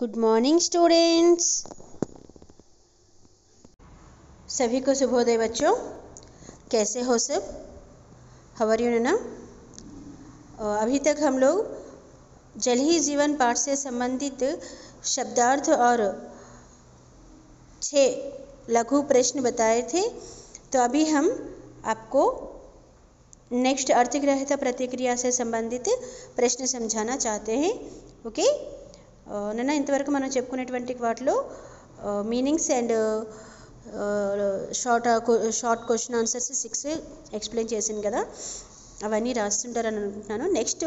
Good morning students. सभी को शुभोदय बच्चों। कैसे हो सब? हाउ आर यू ना? अभी तक हम लोग जल ही जीवन पाठ से संबंधित शब्दार्थ और 6 लघु प्रश्न बताए थे। तो अभी हम आपको नेक्स्ट अर्थग्रहिता प्रतिक्रिया से संबंधित प्रश्न समझाना चाहते हैं। ఓకే నిన్న ఇంతవరకు మనం చెప్పుకునేటువంటి వాటిలో meanings and short question answers 6 explain చేసింది కదా, అవన్నీ రాస్తుంటారని అనుకుంటున్నాను. నెక్స్ట్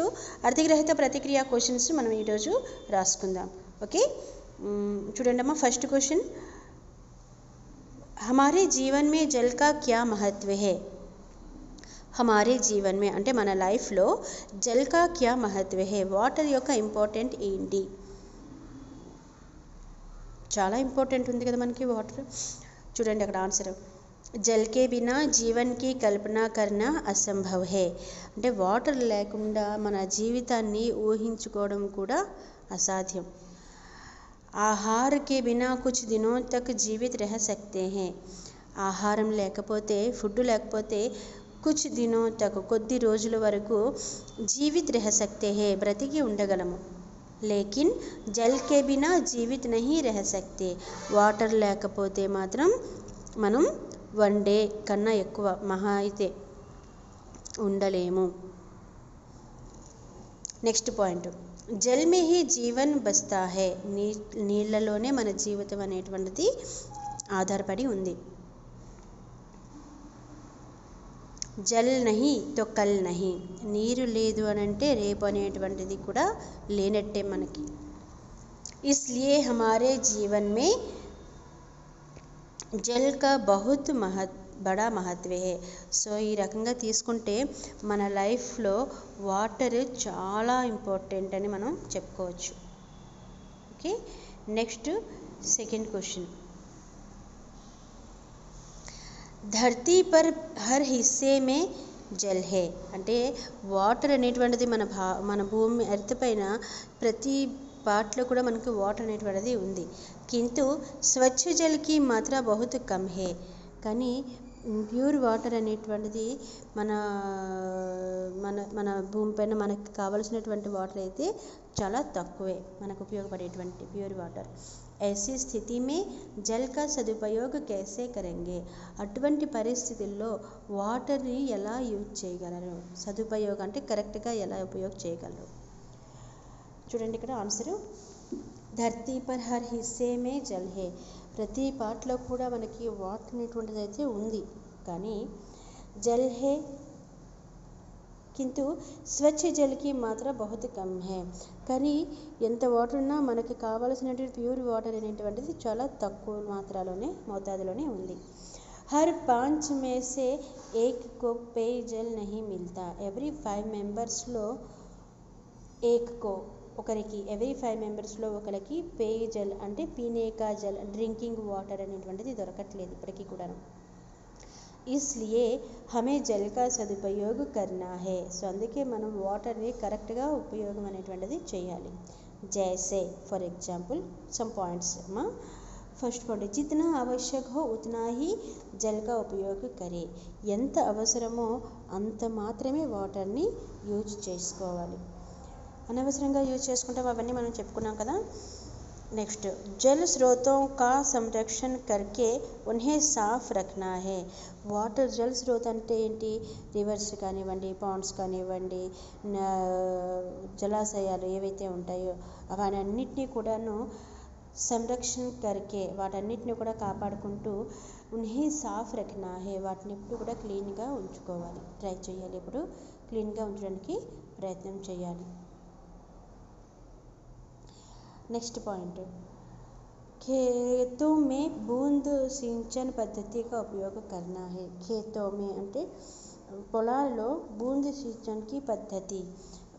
అర్థగ్రహిత ప్రతిక్రియ క్వశ్చన్స్ మనం ఈరోజు రాసుకుందాం. ఓకే, చూడండి అమ్మా. ఫస్ట్ క్వశ్చన్, हमारे जीवन में जल का क्या महत्व है? हमारे जीवन में అంటే మన లైఫ్లో జల్ కా క్యా మహత్వ హే, వాటర్ యొక్క ఇంపార్టెంట్ ఏంటి? చాలా ఇంపార్టెంట్ ఉంది కదా మనకి వాటర్. చూడండి అక్కడ ఆన్సర్, జల్ కే బినా జీవన్ కి కల్పన కర్నా అసంభవ్ హే. అంటే వాటర్ లేకుండా మన జీవితాన్ని ఊహించుకోవడం కూడా అసాధ్యం. ఆహార కే బినా కుచ్ దినో తక్ జీవిత్ రహ సక్తే హే. ఆహారం లేకపోతే, ఫుడ్ లేకపోతే కుచ్ దినో తక్ కొద్ది రోజుల వరకు జీవిత్ రహ సక్తే హే, బ్రతికి ఉండగలము. లేకిన్ జల్ కే బినా జీవిత్ నహీ రహ సక్తే. వాటర్ లేకపోతే మాత్రం మనం 1 డే కన్నా ఎక్కువ మహా అయితే ఉండలేము. Next point, Jal May he Jeevan బస్తా హై. నీళ్ళలోనే మన జీవితం అనేటువంటిది ఆధారపడి ఉంది. జల్ నహీ తో కల్ నహీ. నీరు లేదు అని అంటే రేపు అనేటువంటిది కూడా లేనట్టే మనకి. ఇస్లియే హమారే జీవన్ మే జల్ కా బహుత్ బడా మహత్వ హే. సో ఈ రకంగా తీసుకుంటే మన లైఫ్లో వాటర్ చాలా ఇంపార్టెంట్ అని మనం చెప్పుకోవచ్చు. ఓకే, నెక్స్ట్ సెకండ్ క్వశ్చన్, ధర్తీ పర్ హర్ హిస్సే మే జల్ హే. అంటే వాటర్ అనేటువంటిది మన భూమి ఎర్త్ పైన ప్రతి పార్ట్లో కూడా మనకి వాటర్ అనేటువంటిది ఉంది. కింటూ స్వచ్ఛ జల్కి మాత్ర బహుత్ కమ్ హే. కానీ ప్యూర్ వాటర్ అనేటువంటిది మన మన మన భూమిపైన మనకు కావలసినటువంటి వాటర్ అయితే చాలా తక్కువే మనకు ఉపయోగపడేటువంటి ప్యూర్ వాటర్. ऐसी स्थिति में जल का सदुपयोग कैसे करेंगे? అటువంటి పరిస్థితుల్లో వాటర్ని ఎలా యూజ్ చేయగలరు? సదుపయోగం అంటే కరెక్ట్గా ఎలా ఉపయోగం చేయగలరు? చూడండి ఇక్కడ ఆన్సరు, ధర్తీ పర్ హర్ హిస్సే మే జల్ హే. ప్రతి పార్ట్లో కూడా మనకి వాటర్ అనేటువంటిది అయితే ఉంది, కానీ జల్ హే కింటూ స్వచ్ఛ జల్కి మాత్ర బహుత్ కమ్ హే. కానీ ఎంత వాటర్ ఉన్నా మనకి కావాల్సినటువంటి ప్యూర్ వాటర్ అనేటువంటిది చాలా తక్కువ మాత్రలోనే మోతాదులోనే ఉంది. హర్ 5 మే సే 1 కో పేయ జల్ నహీ మిల్తా. ఎవ్రీ 5 మెంబర్స్లో ఎవరీ 5 మెంబర్స్లో ఒకరికి పేయ జల్ అంటే పీనేకా జల్, డ్రింకింగ్ వాటర్ అనేటువంటిది దొరకట్లేదు ఇప్పటికీ కూడాను. इसलिए हमें जल का सदुपयोग करना है. సో అందుకే మనం వాటర్ని కరెక్ట్గా ఉపయోగం అనేటువంటిది చేయాలి. జైసే ఫర్ ఎగ్జాంపుల్ సమ్ పాయింట్స్ అమ్మా. ఫస్ట్ పాయింట్, జిतना आवश्यक हो उतना ही जल का उपयोग करें. ఎంత అవసరమో అంత మాత్రమే వాటర్ని యూజ్ చేసుకోవాలి. అనవసరంగా యూజ్ చేసుకుంటాం, అవన్నీ మనం చెప్పుకున్నాం కదా. नेक्स्ट, जल स्रोतों का संरक्षण करके उन्हें साफ रखना है. వాటర్ జల్ స్రోత్ అంటే ఏంటి? రివర్స్ కానివ్వండి, పాండ్స్ కానివ్వండి, జలాశయాలు ఏవైతే ఉంటాయో అవన్నిటినీ కూడాను సంరక్షణ కరికే, వాటన్నిటిని కూడా కాపాడుకుంటూ ఉన్హే సాఫ్ రఖనా హే, వాటిని ఎప్పుడు కూడా క్లీన్గా ఉంచుకోవాలి, ట్రై చేయాలి, ఎప్పుడు క్లీన్గా ఉంచడానికి ప్రయత్నం చేయాలి. नेक्स्ट पॉइंट, खेतों में बूंद सिंचन पद्धति का उपयोग करना है. खेतों में అంటే పొలాల్లో బూంద్ సించన్కి పద్ధతి,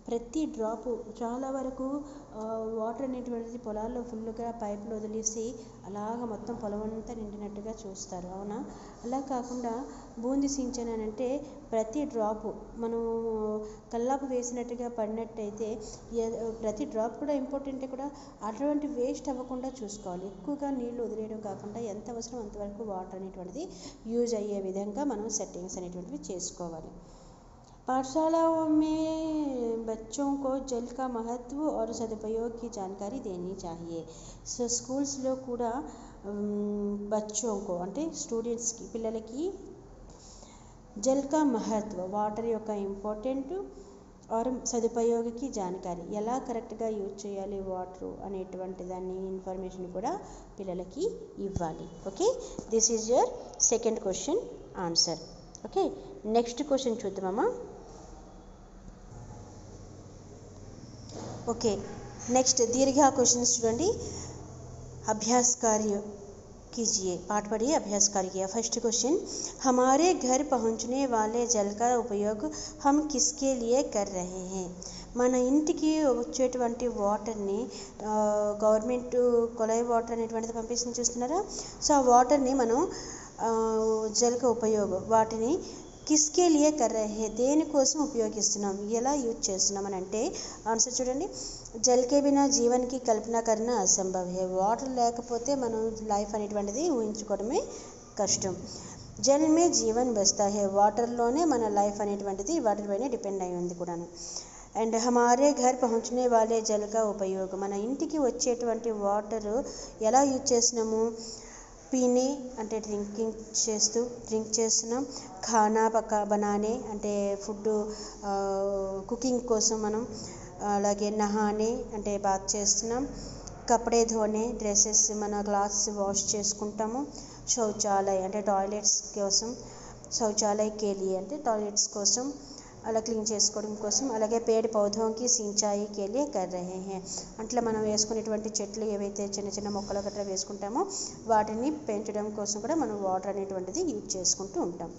ప్రతి డ్రాపు చాలా వరకు వాటర్ అనేటువంటిది పొలాల్లో ఫుల్గా పైపులు వదిలేసి అలాగ మొత్తం పొలం అంతా నిండినట్టుగా చూస్తారు, అవునా? అలా కాకుండా బూందీ సించన్ అని అంటే ప్రతి డ్రాపు మనం కల్లాపు వేసినట్టుగా పడినట్టయితే ప్రతి డ్రాప్ కూడా ఇంపార్టెంటే కూడా, అటువంటి వేస్ట్ అవ్వకుండా చూసుకోవాలి. ఎక్కువగా నీళ్లు వదిలేయడం కాకుండా ఎంత అవసరం అంతవరకు వాటర్ అనేటువంటిది యూజ్ అయ్యే విధంగా మనం సెట్టింగ్స్ అనేటువంటివి చేసుకోవాలి. पाठशालाओं में बच्चों को जल का महत्व और सदुपयोग की जानकारी देनी चाहिए. సో స్కూల్స్లో కూడా బచ్చోంకో అంటే స్టూడెంట్స్కి పిల్లలకి జల్ కా మహత్వ వాటర్ యొక్క ఇంపార్టెంట్ और సదుపయోగకి జానకారి ఎలా కరెక్ట్గా యూజ్ చేయాలి వాటర్ అనేటువంటి దాన్ని ఇన్ఫర్మేషన్ కూడా పిల్లలకి ఇవ్వాలి. Okay, this is your second question answer. Okay, next question చూద్దామమ్మా. ओके, नेक्स्ट दीर्घ क्वेश्चंस चूँगी. अभ्यास कार्य कीजिए, पाठ पढ़िए, अभ्यास कार्य किया. फर्स्ट क्वेश्चन, हमारे घर पहुंचने वाले जल का उपयोग हम किसके लिए कर रहे हैं? మన ఇంటికి వచ్చేటువంటి వాటర్ని గవర్నమెంట్ కొలాయి వాటర్ అనేటువంటిది పంపిస్తుంది చూస్తున్నారా. సో ఆ వాటర్ని మనం జల్ కా ఉపయోగం వాటిని కిస్కే లియే కర్ రహే దేనికోసం ఉపయోగిస్తున్నాం, ఎలా యూజ్ చేస్తున్నాం అని అంటే ఆన్సర్ చూడండి. జల్ కే బినా జీవన్కి కల్పన కర్నా అసంభవ్ హే. వాటర్ లేకపోతే మనం లైఫ్ అనేటువంటిది ఊహించుకోవడమే కష్టం. జల్ మే జీవన్ బస్తా హే, వాటర్లోనే మన లైఫ్ అనేటువంటిది వాటర్ పైన డిపెండ్ అయి ఉంది కూడాను. అండ్ హమారే ఘర్ పహుంచనే వాలే జల్ కా ఉపయోగం, మన ఇంటికి వచ్చేటువంటి వాటర్ ఎలా యూజ్ చేస్తున్నాము. పీనే అంటే డ్రింక్ చేస్తున్నాం. ఖానా బనానే అంటే ఫుడ్ కుకింగ్ కోసం మనం, అలాగే నహానే అంటే బాత్ చేస్తున్నాం. కపడే ధోనే డ్రెస్సెస్ మన క్లాత్స్ వాష్ చేసుకుంటాము. శౌచాలయ అంటే టాయిలెట్స్ కోసం, శౌచాలయ కేలియే అంటే టాయిలెట్స్ కోసం అలా క్లీన్ చేసుకోవడం కోసం. అలాగే పేడ పౌధోంకి సించాయి కేలియే కర్ రహే హే, అట్లా మనం వేసుకునేటువంటి చెట్లు ఏవైతే చిన్న చిన్న మొక్కలు గట్రా వేసుకుంటామో వాటిని పెంచడం కోసం కూడా మనం వాటర్ అనేటువంటిది యూజ్ చేసుకుంటూ ఉంటాం.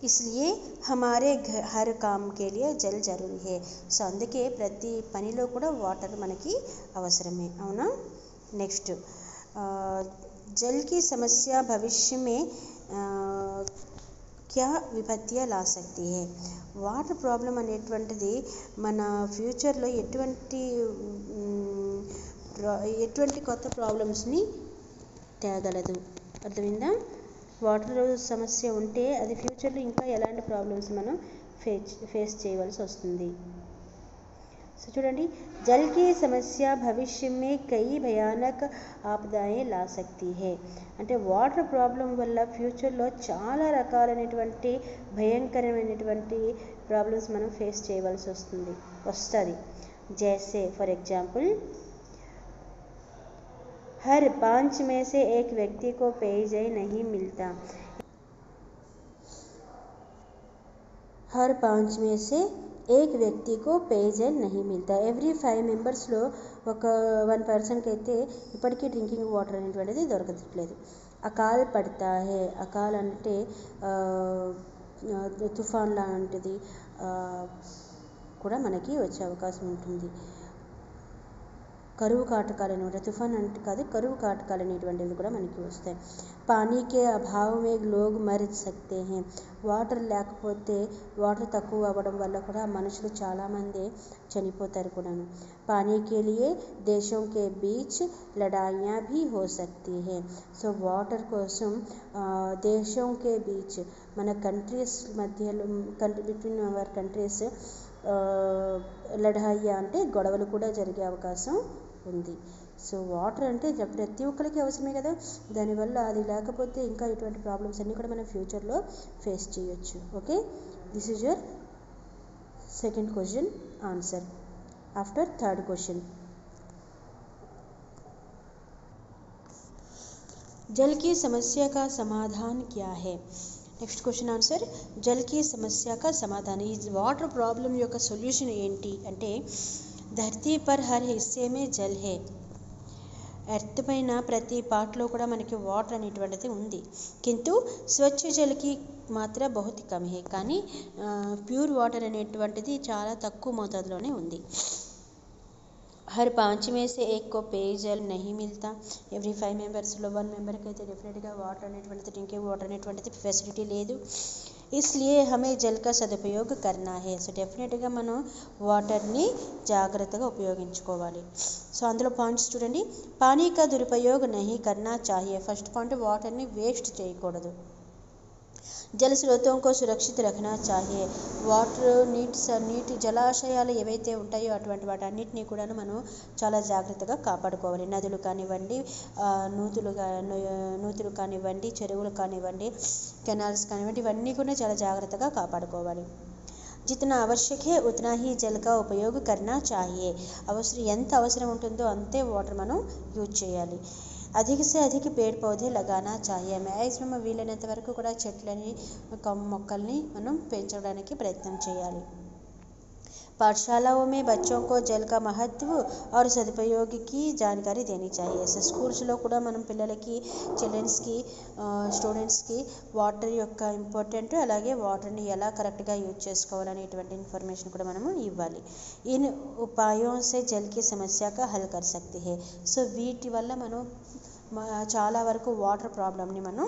ఇస్లియే హమారే హర్ కామ్ కేలియే జల్ జరూరీ హే. సో అందుకే ప్రతి పనిలో కూడా వాటర్ మనకి అవసరమే, అవునా. నెక్స్ట్, జల్ కి సమస్య భవిష్య మే క్యా విపత్తియా లా సక్తి హే. వాటర్ ప్రాబ్లం అనేటువంటిది మన ఫ్యూచర్లో ఎటువంటి కొత్త ప్రాబ్లమ్స్ని తేగలదు, అర్థమైందా. వాటర్ సమస్య ఉంటే అది ఫ్యూచర్లో ఇంకా ఎలాంటి ప్రాబ్లమ్స్ మనం ఫేస్ చేయవలసి వస్తుంది. సో చూడండి, జల్ की సమస్య భవిష్య में कई भयानक आपदाएं ला सकती है. అంటే వాటర్ ప్రాబ్లం వల్ల ఫ్యూచర్లో చాలా రకాలైనటువంటి భయంకరమైనటువంటి ప్రాబ్లమ్స్ మనం ఫేస్ చేయవలసి వస్తుంది. జైసే ఫర్ ఎగ్జాంపుల్, हर 5 में से एक व्यक्ति को पेयजल नहीं मिलता. हर 5 में से एक వ్యక్తి కో పేయజల్ నహీ మిల్తా. ఎవ్రీ 5 మెంబర్స్లో ఒక 1 పర్సన్కి అయితే ఇప్పటికీ డ్రింకింగ్ వాటర్ అనేటువంటిది దొరకట్లేదు. అకాల్ పడతా హే, అకాల్ అంటే తుఫాన్ లాంటిది కూడా మనకి వచ్చే అవకాశం ఉంటుంది. కరువు కాటకాలు అనమాట, తుఫాన్ అంటే కాదు, కరువు కాటకాలు అనేటువంటివి కూడా మనకి వస్తాయి. పానీకే అభావమే లోగ్ మర్ సక్తే హే. వాటర్ లేకపోతే వాటర్ తక్కువ అవ్వడం వల్ల కూడా మనుషులు చాలామంది చనిపోతారు కూడాను. పానీకే లియే దేశం కే బీచ్ లడాయియా భీ హో సక్తి హే. సో వాటర్ కోసం దేశం కే బీచ్ మన కంట్రీస్ మధ్యలో బిట్వీన్ అవర్ కంట్రీస్ లడాయియా అంటే గొడవలు కూడా జరిగే అవకాశం ఉంది. సో వాటర్ అంటే ప్రతి ఒక్కరికి అవసరమే కదా, దానివల్ల అది లేకపోతే ఇంకా ఇటువంటి ప్రాబ్లమ్స్ అన్నీ కూడా మనం ఫ్యూచర్లో ఫేస్ చేయొచ్చు. Okay, this is your second question answer. After third question, Jal की समस्या का समाधान क्या है. నెక్స్ట్ క్వశ్చన్ ఆన్సర్, జల్ की समस्या का समाधान. ఈ వాటర్ ప్రాబ్లం యొక్క సొల్యూషన్ ఏంటి అంటే, ధర్తీ పర్ హర్ హిస్సే మే జల్ హే ఎర్త్ పైన ప్రతి పార్ట్లో కూడా మనకి వాటర్ అనేటువంటిది ఉంది. కింటూ స్వచ్ఛ జల్కి మాత్ర బహుత్ కమ్ హే, కానీ ప్యూర్ వాటర్ అనేటువంటిది చాలా తక్కువ మోతాదులోనే ఉంది. హర్ 5 में से 1 को पेयजल नहीं मिलता. ఎవ్రీ 5 మెంబర్స్లో 1 మెంబర్కి అయితే డెఫినెట్గా వాటర్ అనేటువంటిది, డ్రింకింగ్ వాటర్ అనేటువంటిది ఫెసిలిటీ లేదు. इसलिए हमें जल का సదుపయోగ करना है. సో డెఫినెట్గా మనం వాటర్ని జాగ్రత్తగా ఉపయోగించుకోవాలి. సో అందులో పాయింట్స్ చూడండి. పానీ కా దురుపయోగ నహీ కర్నా చాహియే. ఫస్ట్ పాయింట్, వాటర్ని వేస్ట్ చేయకూడదు. జల స్రోతం కో సురక్షిత రఖనా చాహియే. వాటర్ నీటి జలాశయాలు ఏవైతే ఉంటాయో అటువంటి వాటన్నిటిని కూడా మనం చాలా జాగ్రత్తగా కాపాడుకోవాలి. నదులు కానివ్వండి, నూతులు కానివ్వండి, చెరువులు కానివ్వండి, కెనాల్స్ కానివ్వండి, ఇవన్నీ కూడా చాలా జాగ్రత్తగా కాపాడుకోవాలి. जितना आवश्यक है उतना ही जल का उपयोग करना चाहिए. ఎంత అవసరం ఉంటుందో అంతే వాటర్ మనం యూజ్ చేయాలి. అధిక से अधिक पेड़ पौधे लगाना चाहिए. మ్యాక్సిమం వీలైనంత వరకు కూడా చెట్లని, మొక్కల్ని మనం పెంచడానికి ప్రయత్నం చేయాలి. पाठशालाओं में बच्चों को जल का महत्व और सदुपयोग की जानकारी देनी चाहिए. సో స్కూల్స్లో కూడా మనం పిల్లలకి, చిల్డ్రన్స్కి, స్టూడెంట్స్కి వాటర్ యొక్క ఇంపార్టెంట్, అలాగే వాటర్ని ఎలా కరెక్ట్గా యూజ్ చేసుకోవాలనేటువంటి ఇన్ఫర్మేషన్ కూడా మనము ఇవ్వాలి. ఇన్ ఉపాయోं से जल की समस्या का हल कर सकते हैं. సో వీటి వల్ల మనం చాలా వరకు వాటర్ ప్రాబ్లమ్ని మనం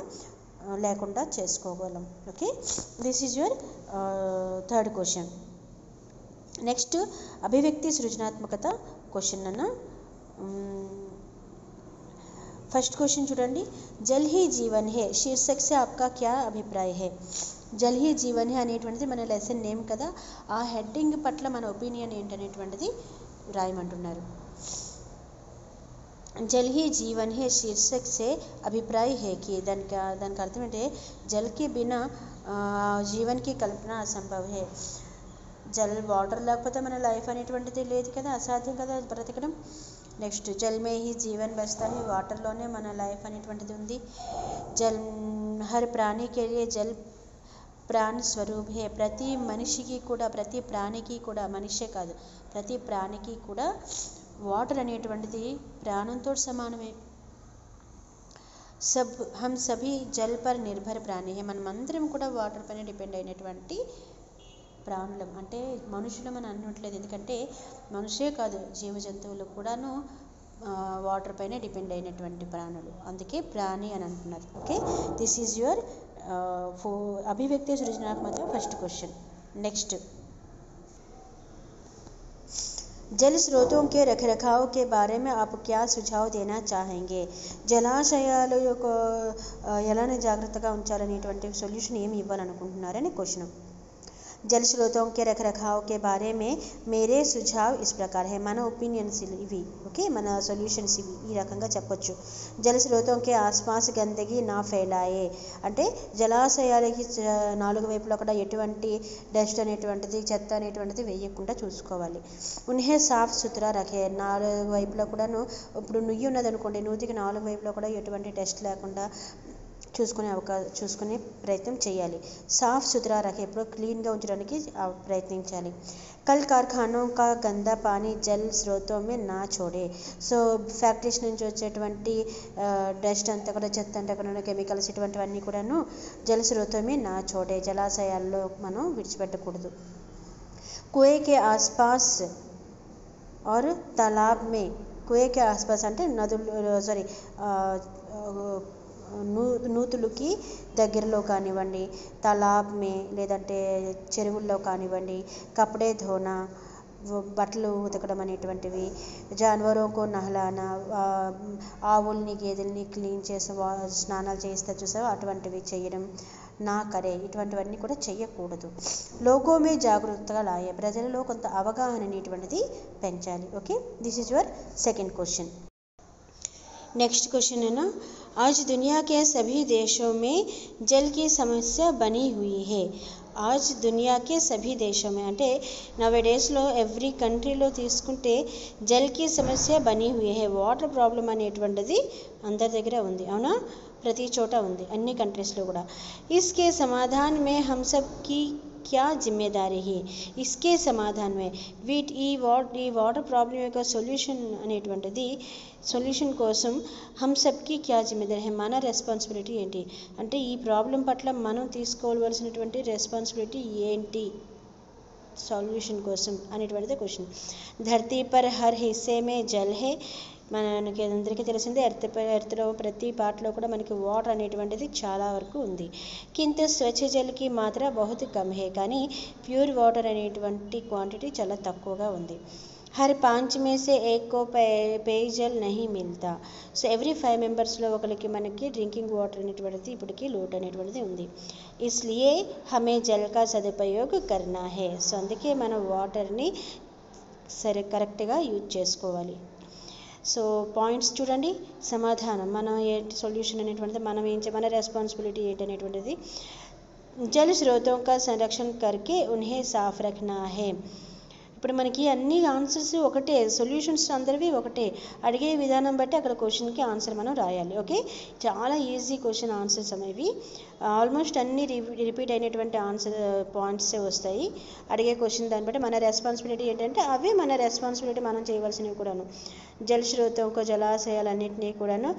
లేకుండా చేసుకోగలం. Okay, this is your third question. Next अभिव्यक्ति सृजनात्मकता क्वेश्चन अन्न. फर्स्ट क्वेश्चन चूँगी. जल ही जीवन है शीर्षक से आपका क्या अभिप्राय है. जल ही जीवन है అనేటువంటిది మన లెసన్ నేమ్ కదా. ఆ హెడ్డింగ్ పట్ల మన ఒపీనియన్ ఏంటనేటువంటిది రాయమంటున్నారు. जल ही जीवन है शीर्षक से अभिप्राय है कि దానికి అర్థం అంటే జల్ के बिना जीवन की कल्पना असंभव है. జల్ వాటర్ లేకపోతే మన లైఫ్ అనేటువంటిది లేదు కదా, అసాధ్యం కదా బ్రతకడం. Next, Jal May he Jeevan బస్తా హై. వాటర్లోనే మన లైఫ్ అనేటువంటిది ఉంది. జల్ హర్ ప్రాణి కే లియే జల్ ప్రాణ స్వరూప్ హే. ప్రతి మనిషికి కూడా, ప్రతి ప్రాణికి కూడా, మనిషే కాదు ప్రతి ప్రాణికి కూడా వాటర్ అనేటువంటిది ప్రాణంతో సమానమే. हम सभी जल पर निर्भर प्राणी है. మనమందరం కూడా వాటర్ పైన డిపెండ్ అయినటువంటి ప్రాణులం. అంటే మనుషులం అని అనట్లేదు, ఎందుకంటే మనుషే కాదు జీవ జంతువులు కూడాను వాటర్ పైన డిపెండ్ అయినటువంటి ప్రాణులు, అందుకే ప్రాణి అని అంటున్నారు. ఓకే, దిస్ ఈజ్ యువర్ అభివ్యక్తి సృజనాత్మక ఫస్ట్ క్వశ్చన్. నెక్స్ట్, जल स्रोतों के रखरखाव के बारे में आप क्या सुझाव देना चाहेंगे. జలాశయాల యొక్క ఎలానే జాగ్రత్తగా ఉంచాలనేటువంటి సొల్యూషన్ ఏమి ఇవ్వాలనుకుంటున్నారని క్వశ్చన్. जल स्रोतों के रखरखाव के बारे में मेरे सुझाव इस प्रकार है. మన ఒపీనియన్స్ ఇవి. ఓకే, మన సొల్యూషన్స్ ఇవి. ఈ రకంగా చెప్పొచ్చు. జల స్రోతం కే ఆస్పాస్ గందగి నా ఫైలాయే. అంటే జలాశయాలకి నాలుగు వైపులా కూడా ఎటువంటి డస్ట్ అనేటువంటిది, చెత్త అనేటువంటిది వేయకుండా చూసుకోవాలి. ఉన్హే సాఫ్ సుథరా రఖే. నాలుగు వైపులా కూడాను, ఇప్పుడు నుయ్యి ఉన్నదనుకోండి, నూతికి నాలుగు వైపులా కూడా ఎటువంటి డస్ట్ లేకుండా చూసుకునే ప్రయత్నం చేయాలి. సాఫ్ సుథరా రఖే, ఎప్పుడో క్లీన్గా ఉంచడానికి ప్రయత్నించాలి. కల్ కార్ఖానోं का गंदा पानी जल स्रोतों में ना छोड़े. సో ఫ్యాక్టరీస్ నుంచి వచ్చేటువంటి డస్ట్ అంతా కూడా, చెత్త అంతా కూడా, కెమికల్స్ ఇటువంటివన్నీ కూడాను జల స్రోతం में ना छोड़े, జలాశయాల్లో మనం విడిచిపెట్టకూడదు. कुएं के आसपास और तालाब में. कुएं के आसपास అంటే నదులు, నూతులకి దగ్గరలో కానివ్వండి, తలాబ్ మే లేదంటే చెరువుల్లో కానివ్వండి, కపడే ధోనా బట్టలు ఉతకడం అనేటువంటివి, జానవరోంకో నహలానా ఆవుల్ని, గేదెల్ని క్లీన్ చేసి స్నానాలు చేస్తే చూసావా అటువంటివి చేయడం నా కరే, ఇటువంటివన్నీ కూడా చెయ్యకూడదు. లోగో మే జాగరూకతగా లాయే. ప్రజలలో కొంత అవగాహన అనేటువంటిది పెంచాలి. Okay, this is your second question. Next question है ना. आज दुनिया के सभी देशों में जल की समस्या बनी हुई है. आज दुनिया के सभी देशों में అంటే నవేడేస్లో ఎవ్రీ కంట్రీలో తీసుకుంటే జల్కి సమస్య బనీ హుయి హై. వాటర్ ప్రాబ్లం అనేటువంటిది అందరి దగ్గర ఉంది, అవునా, ప్రతి చోట ఉంది, అన్ని కంట్రీస్లో కూడా. इसके समाधान में हम सब की क्या जिम्मेदारी है. इसके సమాధానమే ఈ వాటర్ ప్రాబ్లం యొక్క సొల్యూషన్ కోసం హమ్ సబ్కి క్యా జిమ్మేదారీ హై, మన రెస్పాన్సిబిలిటీ ఏంటి అంటే ఈ ప్రాబ్లం పట్ల మనం తీసుకోవాల్సినటువంటి రెస్పాన్సిబిలిటీ ఏంటి సొల్యూషన్ కోసం అనేటువంటిది క్వశ్చన్. ధర్తీ పర్ హర్ హిస్సే మే జల్ హై, మనకి అందరికీ తెలిసిందే ఎర్త్లో ప్రతి పార్ట్లో కూడా మనకి వాటర్ అనేటువంటిది చాలా వరకు ఉంది. కింద స్వచ్ఛ జల్కి మాత్ర బహుత్ కమ్ హై, కానీ ప్యూర్ వాటర్ అనేటువంటి క్వాంటిటీ చాలా తక్కువగా ఉంది. हर 5 में से 1 को पेयजल नहीं मिलता. సో ఎవ్రీ 5 మెంబర్స్లో ఒకరికి మనకి డ్రింకింగ్ వాటర్ అనేటువంటిది ఇప్పటికీ లోటు అనేటువంటిది ఉంది. ఇస్లియే హమే జల్ కా సదుపయోగ్ కర్నా హై. సో అందుకే మనం వాటర్ని కరెక్ట్గా యూజ్ చేసుకోవాలి. సో పాయింట్స్ చూడండి. సమాధానం మనం ఏంటి సొల్యూషన్ అనేటువంటిది మన రెస్పాన్సిబిలిటీ ఏంటి అనేటువంటిది. జల్ స్రోతో కా సంరక్షణ కర్కే ఉన్హే సాఫ్ రఖనా హై. ఇప్పుడు మనకి అన్ని ఆన్సర్స్ ఒకటే, సొల్యూషన్స్ అందరివి ఒకటే, అడిగే విధానం బట్టి అక్కడ క్వశ్చన్కి ఆన్సర్ మనం రాయాలి. ఓకే, చాలా ఈజీ క్వశ్చన్ ఆన్సర్స్ అనేవి. ఆల్మోస్ట్ అన్ని రిపీట్ అయినటువంటి ఆన్సర్ పాయింట్సే వస్తాయి. అడిగే క్వశ్చన్ దాన్ని బట్టి మన రెస్పాన్సిబిలిటీ ఏంటంటే అవే మన రెస్పాన్సిబిలిటీ మనం చేయవలసినవి కూడాను. జల్ స్రోతంకు జలాశయాలన్నింటినీ కూడాను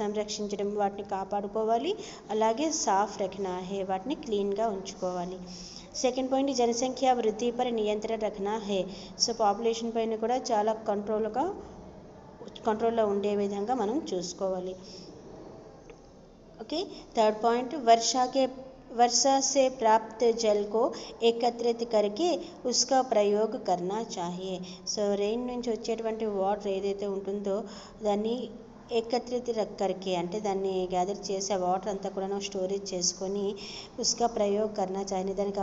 సంరక్షించడం, వాటిని కాపాడుకోవాలి. అలాగే సాఫ్ రఖనా హై, వాటిని క్లీన్గా ఉంచుకోవాలి. సెకండ్ పాయింట్, జనసంఖ్య వృద్ధి పై నియంత్రణ రఖనా హై. సో పాపులేషన్ పైన కూడా చాలా కంట్రోల్లో ఉండే విధంగా మనం చూసుకోవాలి. ఓకే, థర్డ్ పాయింట్, वर्षा से प्राप्त जल को एकत्रित करके उसका प्रयोग करना चाहिए. సో రెయిన్ నుంచి వచ్చేటువంటి వాటర్ ఏదైతే ఉంటుందో దాన్ని ఏకత్రిత కర్కే అంటే దాన్ని గ్యాదర్ చేసి ఆ వాటర్ అంతా కూడా స్టోరేజ్ చేసుకొని ఉస్కా ప్రయోగ్ కర్నా చాహియే, దానికి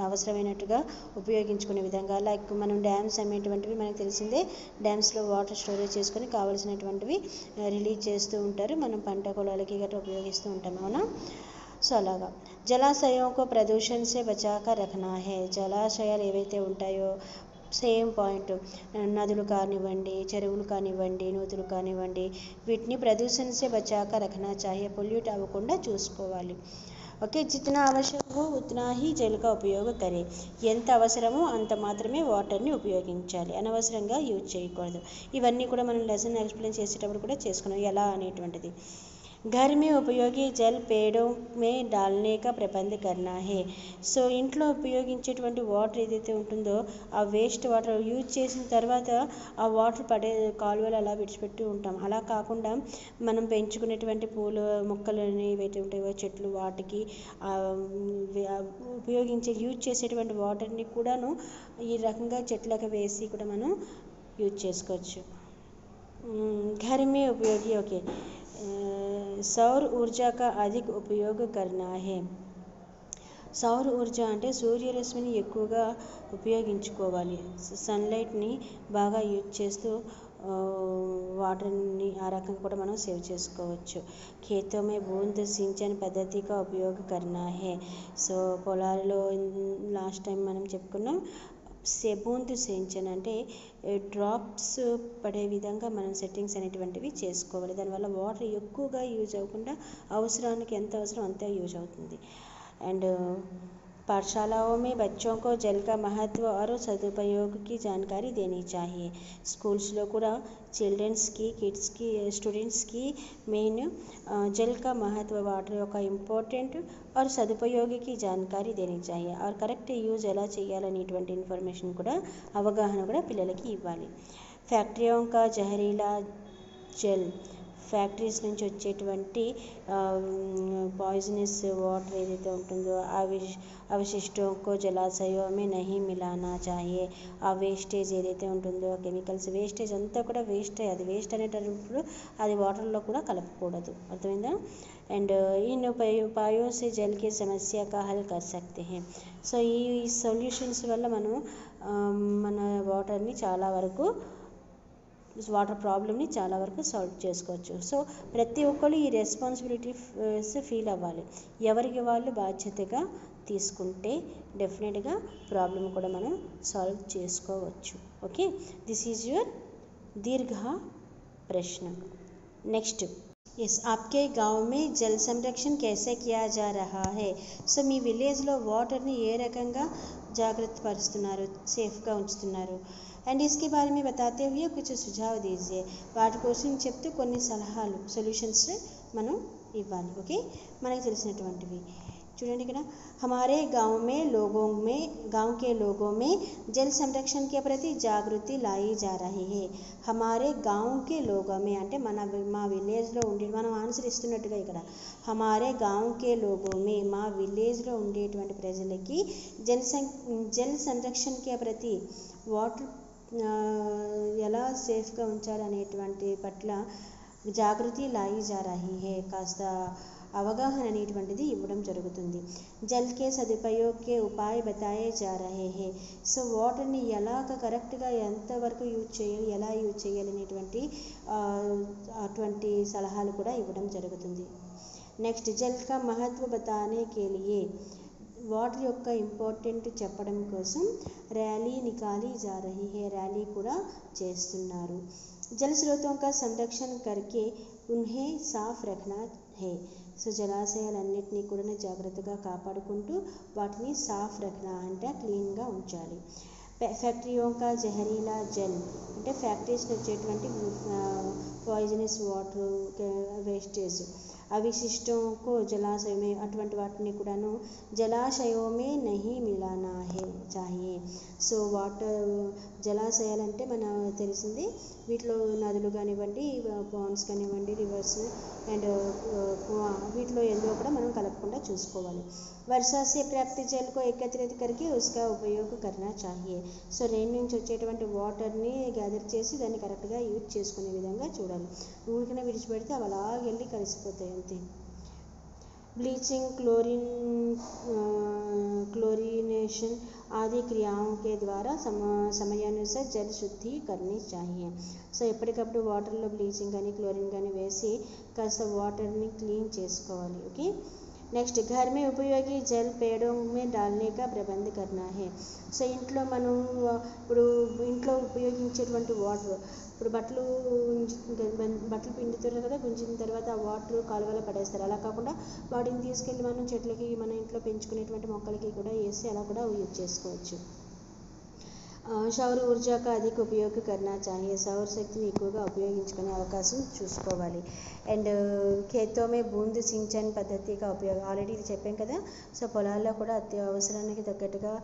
అవసరమైనట్టుగా ఉపయోగించుకునే విధంగా. లైక్ మనం డ్యామ్స్ అనేటువంటివి మనకు తెలిసిందే, డ్యామ్స్లో వాటర్ స్టోరేజ్ చేసుకొని కావాల్సినటువంటివి రిలీజ్ చేస్తూ ఉంటారు, మనం పంట పొలాలకి గట్రా ఉపయోగిస్తూ ఉంటాం, అవునా. సో అలాగా జలాశయం కో ప్రదూషణ సే బచాకర్ రఖనా హై. జలాశయాలు ఏవైతే ఉంటాయో సేమ్ పాయింట్, నదులు కానివ్వండి, చెరువులు కానివ్వండి, నూతులు కానివ్వండి, వీటిని ప్రదూషణ సే బచాకర్ రఖనా చాహియే, పొల్యూట్ అవ్వకుండా చూసుకోవాలి. ఓకే, జిतना आवश्यक हो उतना ही जल का उपयोग करें. ఎంత అవసరమో అంత మాత్రమే వాటర్ని ఉపయోగించాలి, అనవసరంగా యూజ్ చేయకూడదు. ఇవన్నీ కూడా మనం లెసన్ ఎక్స్ప్లెయిన్ చేసేటప్పుడు కూడా చేసుకున్నాం ఎలా అనేటువంటిది. घर में उपयोगी जल पेड़ों में डालने का प्रबंध करना है. సో ఇంట్లో ఉపయోగించేటువంటి వాటర్ ఏదైతే ఉంటుందో ఆ వేస్ట్ వాటర్ యూజ్ చేసిన తర్వాత ఆ వాటర్ కాలువలు అలా విడిచిపెట్టి ఉంటాం. అలా కాకుండా మనం పెంచుకునేటువంటి పూల మొక్కలని ఏవైతే ఉంటాయో చెట్లు, వాటికి యూజ్ చేసేటువంటి వాటర్ని కూడాను ఈ రకంగా చెట్లకు వేసి కూడా మనం యూజ్ చేసుకోవచ్చు. घर में उपयोगी ఓకే सौर ऊर्जा का अधिक उपयोग करना है. సౌర ఊర్జ అంటే సూర్యరశ్మిని ఎక్కువగా ఉపయోగించుకోవాలి. సన్లైట్ని బాగా యూజ్ చేస్తూ వాటర్ని ఆ రకంగా కూడా మనం సేవ్ చేసుకోవచ్చు. ఖేతో మే బూంద్ సించన్ పద్ధతి కా ఉపయోగ కర్నా హై. సో పొలాలలో లాస్ట్ టైం మనం చెప్పుకున్నాం, బూంద్ సించన్ అంటే డ్రాప్స్ పడే విధంగా మనం సెట్టింగ్స్ అనేటువంటివి చేసుకోవాలి. దానివల్ల వాటర్ ఎక్కువగా యూజ్ అవ్వకుండా అవసరానికి ఎంత అవసరం అంతే యూజ్ అవుతుంది. అండ్ पाठशालाओं में बच्चों को जल का महत्व और सदुपयोग की जानकारी देनी चाहिए. స్కూల్స్లో కూడా చిల్డ్రన్స్కి, కిడ్స్కి, స్టూడెంట్స్కి మెయిన్ जल का महत्व, వాటర్ యొక్క ఇంపార్టెంట్ और सदुपयोग की जानकारी देनी चाहिए. और కరెక్ట్ యూజ్ ఎలా చేయాలనేటువంటి ఇన్ఫర్మేషన్ కూడా అవగాహన కూడా పిల్లలకి ఇవ్వాలి. ఫ్యాక్టరీयों का जहरीला जल, ఫ్యాక్టరీస్ నుంచి వచ్చేటువంటి పాయిజనస్ వాటర్ ఏదైతే ఉంటుందో అవశిష్టంకో జలాశయం నహీ మిలానా చాహియే. ఆ వేస్టేజ్ ఏదైతే ఉంటుందో కెమికల్స్ వేస్టేజ్ అంతా కూడా అది వేస్ట్ అనేటప్పుడు అది వాటర్లో కూడా కలపకూడదు, అర్థమైందా. అండ్ इन उपायों से जल की समस्या का हल कर सकते हैं. సో ఈ సొల్యూషన్స్ వల్ల మనం మన వాటర్ ప్రాబ్లమ్ని చాలా వరకు సాల్వ్ చేసుకోవచ్చు. సో ప్రతి ఒక్కరు ఈ రెస్పాన్సిబిలిటీస్ ఫీల్ అవ్వాలి, ఎవరికి వాళ్ళు బాధ్యతగా తీసుకుంటే డెఫినెట్గా ప్రాబ్లం కూడా మనం సాల్వ్ చేసుకోవచ్చు. ఓకే, దిస్ ఈజ్ యువర్ దీర్ఘ ప్రశ్న. నెక్స్ట్ ఎస్ आपके गांव में जल संरक्षण कैसे किया जा रहा है సో మీ విలేజ్లో వాటర్ని ఏ రకంగా జాగ్రత్త పరుస్తున్నారు సేఫ్గా ఉంచుతున్నారు అండ్ इसके बारे में बताते हुए कुछ सुझाव दीजिए వాటి కోసం చెప్తూ కొన్ని సలహాలు సొల్యూషన్స్ మనం ఇవ్వాలి ఓకే మనకి తెలిసినటువంటివి చూడండి ఇక్కడ हमारे गांव के लोगों में जल संरक्षण के प्रति जागृति लाई जा रही है हमारे गांव के लोगों में అంటే మా విలేజ్లో ఉండే మనం ఆన్సర్ ఇస్తున్నట్టుగా ఇక్కడ हमारे गांव के लोगों में మా విలేజ్లో ఉండేటువంటి ప్రజలకి జల్ సంరక్షణ के प्रति వాటర్ ఎలా సేఫ్గా ఉంచాలనేటువంటి పట్ల జాగృతి లాయి जा रही है కాస్త అవగాహన అనేటువంటిది ఇవ్వడం జరుగుతుంది జల్ కే సదుపయోగ్ కే ఉపాయ్ బతాయే జా రహే హే సో వాటర్ని ఎలాగ కరెక్ట్గా ఎంతవరకు యూజ్ చేయాలి ఎలా యూజ్ చేయాలి అనేటువంటి అటువంటి సలహాలు కూడా ఇవ్వడం జరుగుతుంది నెక్స్ట్ జల్ కా మహత్వ బతానే కే లియే వాటర్ యొక్క ఇంపార్టెంట్ చెప్పడం కోసం ర్యాలీ నికాలి जा रही है ర్యాలీ కూడా చేస్తున్నారు जल स्रोतों का संरक्षण करके उन्हें साफ रखना है సో జలాశయాలన్నింటినీ కూడా జాగ్రత్తగా కాపాడుకుంటూ వాటిని సాఫ్ రఖనా అంటే క్లీన్గా ఉంచాలి ఫ్యాక్టరీలో కా జహరీలా జల్ అంటే ఫ్యాక్టరీస్ వచ్చేటువంటి పాయిజనస్ వాటర్ వేస్టేజ్ अवशिष्टों को जलाशय में అటువంటి వాటిని కూడాను జలాశయోं में नहीं मिलाना है चाहिए సో వాటర్ జలాశయాలంటే మన తెలిసింది వీటిలో నదులు కానివ్వండి పాండ్స్ కానివ్వండి రివర్స్ అండ్ వీటిలో ఎందులో కూడా మనం కలపకుండా చూసుకోవాలి वर्षा से प्राप्त जल को एकत्रित करके उसका उपयोग करना चाहिए సో రెయిన్ నుంచి వచ్చేటువంటి వాటర్ని గ్యాదర్ చేసి దాన్ని కరెక్ట్గా యూజ్ చేసుకునే విధంగా చూడాలి ఊరికనే విడిచిపెడితే అవి అలా వెళ్ళి కలిసిపోతాయి అంతే ब्लीचिंग क्लोरीनेशन आदि क्रियाओं के द्वारा समयानुसार जल शुद्धि करनी चाहिए సో ఎప్పటికప్పుడు వాటర్లో బ్లీచింగ్ కానీ క్లోరిన్ కానీ వేసి కాస్త వాటర్ని క్లీన్ చేసుకోవాలి ఓకే నెక్స్ట్ घर में उपयोगी जल पेड़ों में डालने का प्रबंध करना है సో ఇంట్లో మనం ఇప్పుడు ఇంట్లో ఉపయోగించేటువంటి వాటర్ ఇప్పుడు బట్టలు పిండుతారు కదా గుంజిన తర్వాత ఆ వాటర్ కాలువలో పడేస్తారు అలా కాకుండా వాటిని తీసుకెళ్ళి మనం చెట్లకి మన ఇంట్లో పెంచుకునేటువంటి మొక్కలకి కూడా వేసి అలా కూడా యూజ్ చేసుకోవచ్చు సౌర ఊర్జా का अधिक उपयोग करना चाहिए సౌర శక్తిని ఎక్కువగా ఉపయోగించుకునే అవకాశం చూసుకోవాలి అండ్ ఖేతో మే బూంద్ సించన్ పద్ధతి का ఉపయోగం ఆల్రెడీ ఇది చెప్పాం కదా సో పొలాల్లో కూడా అవసరానికి తగ్గట్టుగా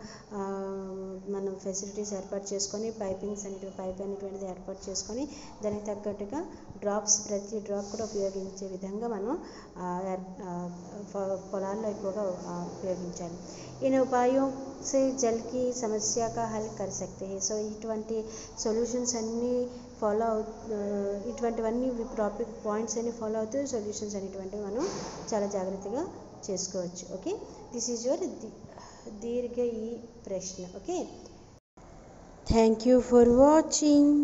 మనం ఫెసిలిటీస్ ఏర్పాటు చేసుకొని పైప్ అనేటువంటిది ఏర్పాటు చేసుకొని దానికి తగ్గట్టుగా డ్రాప్స్ ప్రతి డ్రాప్ కూడా ఉపయోగించే విధంగా మనం పొలాల్లో ఎక్కువగా ఉపయోగించాలి इन उपायों से जल की समस्या का हल कर सकते हैं సో ఇటువంటి సొల్యూషన్స్ అన్నీ ఇటువంటివన్నీ పాయింట్స్ అన్ని ఫాలో అవుతూ సొల్యూషన్స్ అనేటువంటివి మనం చాలా జాగ్రత్తగా చేసుకోవచ్చు ఓకే దిస్ ఈజ్ యువర్ దీర్ఘ ఈ ప్రశ్న okay thank you for watching